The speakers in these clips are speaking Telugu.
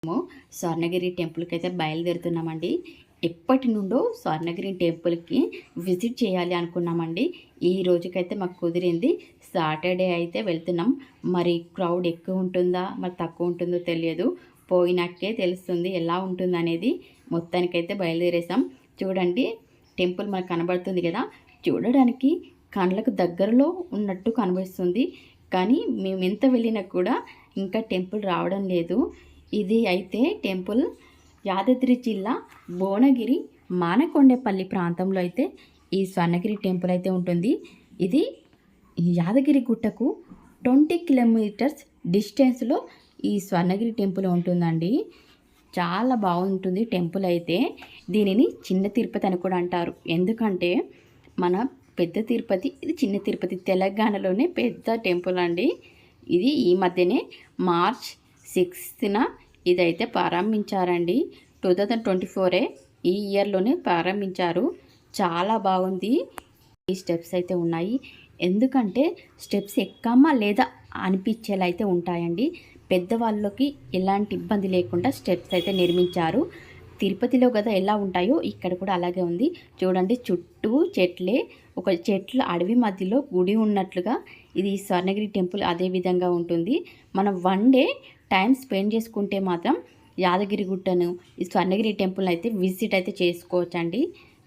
మేము స్వర్ణగిరి టెంపుల్కి అయితే బయలుదేరుతున్నామండి. ఎప్పటి నుండో స్వర్ణగిరి టెంపుల్కి విజిట్ చేయాలి అనుకున్నామండి. ఈ రోజుకైతే మాకు కుదిరింది. సాటర్డే అయితే వెళ్తున్నాం. మరి క్రౌడ్ ఎక్కువ ఉంటుందా మరి తక్కువ ఉంటుందో తెలియదు. పోయినాకే తెలుస్తుంది ఎలా ఉంటుందనేది. మొత్తానికైతే బయలుదేరేసాం. చూడండి, టెంపుల్ మనకు కనబడుతుంది కదా. చూడడానికి కళ్ళకు దగ్గరలో ఉన్నట్టు కనిపిస్తుంది. కానీ మేము ఎంత వెళ్ళినా కూడా ఇంకా టెంపుల్ రావడం లేదు. ఇది అయితే టెంపుల్ యాదాద్రి జిల్లా భువనగిరి మానకొండపల్లి ప్రాంతంలో అయితే ఈ స్వర్ణగిరి టెంపుల్ అయితే ఉంటుంది. ఇది యాదగిరి గుట్టకు 20 కిలోమీటర్స్ డిస్టెన్స్లో ఈ స్వర్ణగిరి టెంపుల్ ఉంటుందండి. చాలా బాగుంటుంది టెంపుల్ అయితే. దీనిని చిన్న తిరుపతి అని కూడా అంటారు. ఎందుకంటే మన పెద్ద తిరుపతి, ఇది చిన్న తిరుపతి, తెలంగాణలోనే పెద్ద టెంపుల్ అండి. ఇది ఈ మధ్యనే మార్చ్ 6న ఇదైతే ప్రారంభించారండి. 2024 ఈ ఇయర్లోనే ప్రారంభించారు. చాలా బాగుంది. ఈ స్టెప్స్ అయితే ఉన్నాయి. ఎందుకంటే స్టెప్స్ ఎక్కమ్మా లేదా అనిపించేలా అయితే ఉంటాయండి. పెద్దవాళ్ళకి ఎలాంటి ఇబ్బంది లేకుండా స్టెప్స్ అయితే నిర్మించారు. తిరుపతిలో కదా ఎలా ఉంటాయో ఇక్కడ కూడా అలాగే ఉంది. చూడండి, చుట్టూ చెట్లే, ఒక చెట్ల అడవి మధ్యలో గుడి ఉన్నట్లుగా ఇది స్వర్ణగిరి టెంపుల్ అదే విధంగా ఉంటుంది. మనం 1 డే టైం స్పెండ్ చేసుకుంటే మాత్రం యాదగిరి గుట్టను, ఈ స్వర్ణగిరి టెంపుల్ అయితే విజిట్ అయితే చేసుకోవచ్చండి.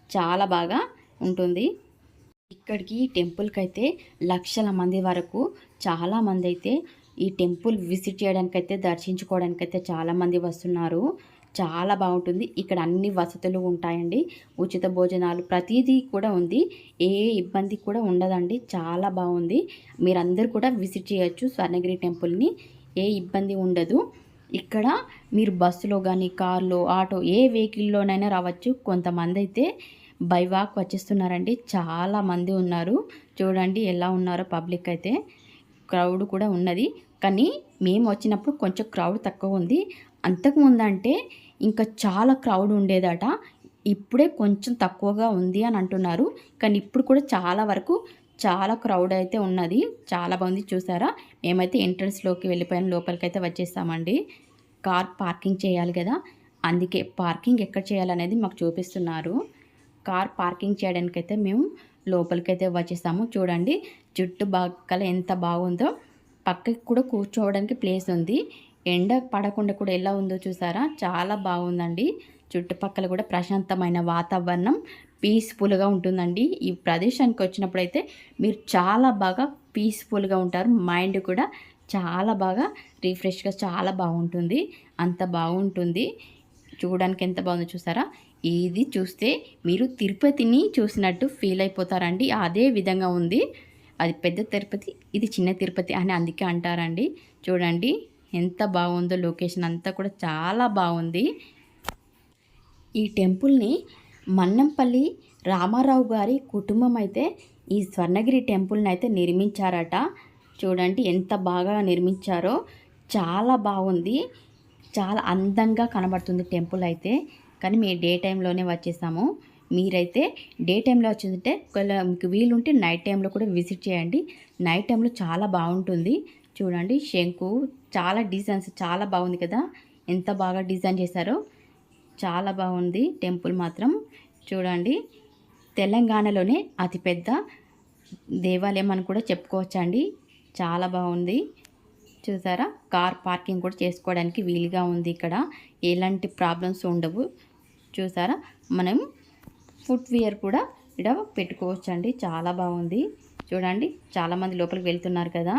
చాలా బాగా ఉంటుంది. ఇక్కడికి ఈ టెంపుల్కి అయితే లక్షల మంది వరకు చాలామంది అయితే ఈ టెంపుల్ విజిట్ చేయడానికైతే, దర్శించుకోవడానికైతే చాలామంది వస్తున్నారు. చాలా బాగుంటుంది. ఇక్కడ అన్ని వసతులు ఉంటాయండి. ఉచిత భోజనాలు ప్రతిదీ కూడా ఉంది. ఏ ఇబ్బంది కూడా ఉండదండి. చాలా బాగుంది. మీరందరూ కూడా విజిట్ చేయొచ్చు స్వర్ణగిరి టెంపుల్ని. ఏ ఇబ్బంది ఉండదు. ఇక్కడ మీరు బస్సులో కానీ, కార్లో, ఆటో, ఏ వెహికల్లోనైనా రావచ్చు. కొంతమంది అయితే బై వాక్ వచ్చేస్తున్నారండి. చాలామంది ఉన్నారు. చూడండి ఎలా ఉన్నారో పబ్లిక్ అయితే. క్రౌడ్ కూడా ఉన్నది. కానీ మేము వచ్చినప్పుడు కొంచెం క్రౌడ్ తక్కువ ఉంది. అంతకుముందంటే ఇంకా చాలా క్రౌడ్ ఉండేదట. ఇప్పుడే కొంచెం తక్కువగా ఉంది అని అంటున్నారు. కానీ ఇప్పుడు కూడా చాలా వరకు చాలా క్రౌడ్ అయితే ఉన్నది. చాలా బాగుంది. చూసారా, మేమైతే ఎంట్రన్స్లోకి వెళ్ళిపోయాం. లోపలికైతే వచ్చేస్తామండి. కార్ పార్కింగ్ చేయాలి కదా, అందుకే పార్కింగ్ ఎక్కడ చేయాలనేది మాకు చూపిస్తున్నారు. కార్ పార్కింగ్ చేయడానికైతే మేము లోపలికైతే వచ్చేస్తాము. చూడండి, చుట్టుపక్కల ఎంత బాగుందో. పక్కకి కూడా కూర్చోవడానికి ప్లేస్ ఉంది. ఎండ పడకుండా కూడా ఎలా ఉందో చూసారా, చాలా బాగుందండి. చుట్టుపక్కల కూడా ప్రశాంతమైన వాతావరణం, పీస్ఫుల్గా ఉంటుందండి. ఈ ప్రదేశానికి వచ్చినప్పుడైతే మీరు చాలా బాగా పీస్ఫుల్గా ఉంటారు. మైండ్ కూడా చాలా బాగా రిఫ్రెష్గా చాలా బాగుంటుంది. అంత బాగుంటుంది. చూడడానికి ఎంత బాగుందో చూసారా. ఇది చూస్తే మీరు తిరుపతిని చూసినట్టు ఫీల్ అయిపోతారండి. అదే విధంగా ఉంది. అది పెద్ద తిరుపతి, ఇది చిన్న తిరుపతి అని అందుకే అంటారండి. చూడండి ఎంత బాగుందో. లొకేషన్ అంతా కూడా చాలా బాగుంది. ఈ టెంపుల్ని మన్నంపల్లి రామారావు గారి కుటుంబం అయితే ఈ స్వర్ణగిరి టెంపుల్ని అయితే నిర్మించారట. చూడండి ఎంత బాగా నిర్మించారో. చాలా బాగుంది. చాలా అందంగా కనబడుతుంది టెంపుల్ అయితే. కానీ మేము డే టైంలోనే వచ్చేసాము. మీరైతే డే టైంలో వచ్చిందంటే ఒకవేళ మీకు వీలుంటే నైట్ టైంలో కూడా విజిట్ చేయండి. నైట్ టైంలో చాలా బాగుంటుంది. చూడండి, శంకు చాలా డిజైన్స్ చాలా బాగుంది కదా. ఎంత బాగా డిజైన్ చేశారో. చాలా బాగుంది టెంపుల్ మాత్రం. చూడండి, తెలంగాణలోనే అతిపెద్ద దేవాలయం అని కూడా చెప్పుకోవచ్చండి. చాలా బాగుంది. చూసారా, కార్ పార్కింగ్ కూడా చేసుకోవడానికి వీలుగా ఉంది. ఇక్కడ ఎలాంటి ప్రాబ్లమ్స్ ఉండవు. చూసారా, మనం ఫుట్వేర్ కూడా ఇక్కడ పెట్టుకోవచ్చండి. చాలా బాగుంది. చూడండి, చాలామంది లోపలికి వెళ్తున్నారు కదా.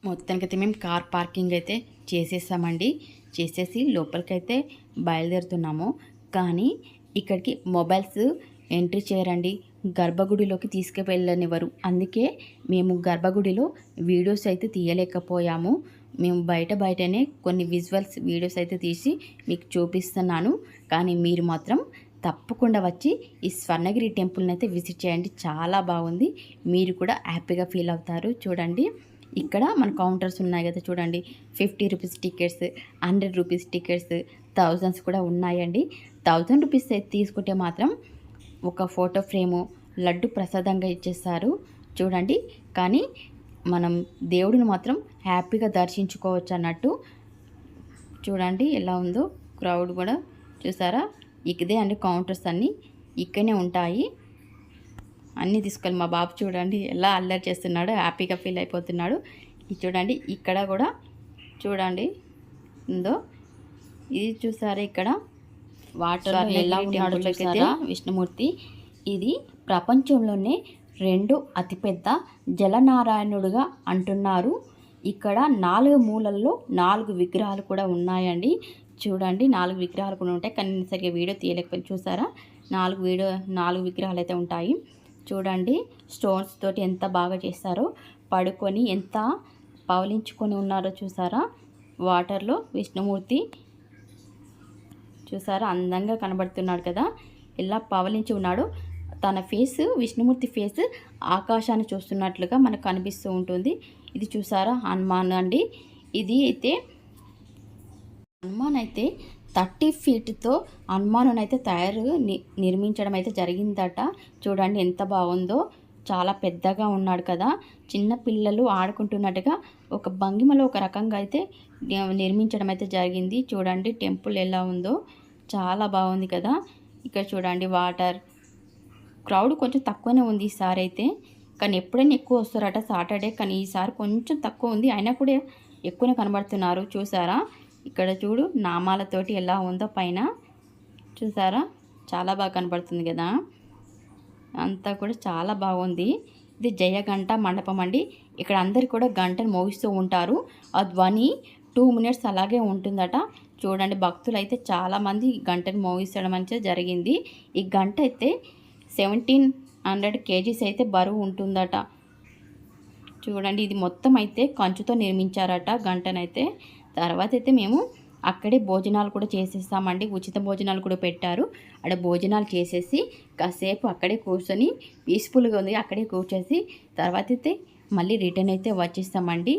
మొత్తానికైతే మేము కార్ పార్కింగ్ అయితే చేసేసామండి. చేసేసి లోపలికైతే బయలుదేరుతున్నాము. కానీ ఇక్కడికి మొబైల్స్ ఎంట్రీ చేయరండి. గర్భగుడిలోకి తీసుకువెళ్ళనివ్వరు. అందుకే మేము గర్భగుడిలో వీడియోస్ అయితే తీయలేకపోయాము. మేము బయటనే కొన్ని విజువల్స్ వీడియోస్ అయితే తీసి మీకు చూపిస్తున్నాను. కానీ మీరు మాత్రం తప్పకుండా వచ్చి ఈ స్వర్ణగిరి టెంపుల్ని అయితే విజిట్ చేయండి. చాలా బాగుంది. మీరు కూడా హ్యాపీగా ఫీల్ అవుతారు. చూడండి ఇక్కడ మన కౌంటర్స్ ఉన్నాయి కదా, చూడండి 50 rupees tickets, 100 rupees tickets, thousands కూడా ఉన్నాయండి. 1000 రూపీస్ తీసుకుంటే మాత్రం ఒక ఫోటో ఫ్రేము, లడ్డు ప్రసాదంగా ఇచ్చేస్తారు చూడండి. కానీ మనం దేవుడిని మాత్రం హ్యాపీగా దర్శించుకోవచ్చు అన్నట్టు. చూడండి ఎలా ఉందో క్రౌడ్ కూడా, చూసారా? ఇదే అండి కౌంటర్స్ అన్నీ ఇక్కడనే ఉంటాయి. అన్నీ తీసుకొని మా బాబు చూడండి ఎలా అల్లరి చేస్తున్నాడు, హ్యాపీగా ఫీల్ అయిపోతున్నాడు. ఇది చూడండి ఇక్కడ కూడా చూడండి ఉందో, ఇది చూసారా ఇక్కడ వాటర్ ఎలా ఉన్నాడో చూసారా విష్ణుమూర్తి. ఇది ప్రపంచంలోనే 2 అతిపెద్ద జలనారాయణుడుగా అంటున్నారు. ఇక్కడ 4 మూలల్లో 4 విగ్రహాలు కూడా ఉన్నాయండి. చూడండి 4 విగ్రహాలు కూడా ఉంటాయి, కానీ సరిగ్గా వీడియో తీయలేకపోయింది. చూసారా 4 విగ్రహాలు అయితే ఉంటాయి. చూడండి స్టోన్స్ తోటి ఎంత బాగా చేస్తారో, పడుకొని ఎంత పవలించుకొని ఉన్నారో చూసారా వాటర్లో విష్ణుమూర్తి. చూసారా అందంగా కనబడుతున్నాడు కదా, ఇలా పవలించి ఉన్నాడు. తన ఫేస్, విష్ణుమూర్తి ఫేస్ ఆకాశాన్ని చూస్తున్నట్లుగా మనకు కనిపిస్తూ ఉంటుంది. ఇది చూసారా హనుమాన్ అండి. ఇది అయితే హనుమాన్ అయితే 30 ఫీట్తో హనుమాను అయితే నిర్మించడం అయితే జరిగిందట. చూడండి ఎంత బాగుందో, చాలా పెద్దగా ఉన్నాడు కదా. చిన్న పిల్లలు ఆడుకుంటున్నట్టుగా ఒక భంగిమలో ఒక రకంగా అయితే నిర్మించడం అయితే జరిగింది. చూడండి టెంపుల్ ఎలా ఉందో, చాలా బాగుంది కదా. ఇక్కడ చూడండి వాటర్, క్రౌడ్ కొంచెం తక్కువనే ఉంది ఈసారి అయితే, కానీ ఎప్పుడైనా ఎక్కువ వస్తారట సాటర్డే, కానీ ఈసారి కొంచెం తక్కువ ఉంది, అయినా కూడా ఎక్కువనే కనబడుతున్నారు. చూసారా ఇక్కడ చూడు నామాలతోటి ఎలా ఉందో పైన, చూసారా చాలా బాగా కనబడుతుంది కదా, అంతా కూడా చాలా బాగుంది. ఇది జయగంట మండపం అండి. ఇక్కడ అందరు కూడా గంటను మోగిస్తూ ఉంటారు. ఆ ధ్వని 2 మినిట్స్ అలాగే ఉంటుందట. చూడండి భక్తులు అయితే చాలామంది గంటను మోగిస్తడం అనేది జరిగింది. ఈ గంట అయితే 1700 kgs అయితే బరువు ఉంటుందట. చూడండి ఇది మొత్తం అయితే కంచుతో నిర్మించారట గంటనైతే. తర్వాత అయితే మేము అక్కడే భోజనాలు కూడా చేసేస్తామండి. ఉచిత భోజనాలు కూడా పెట్టారు. అక్కడ భోజనాలు చేసేసి కాసేపు అక్కడే కూర్చొని పీస్ఫుల్గా ఉంది, అక్కడే కూర్చేసి తర్వాత అయితే మళ్ళీ రిటర్న్ అయితే వచ్చేస్తామండి.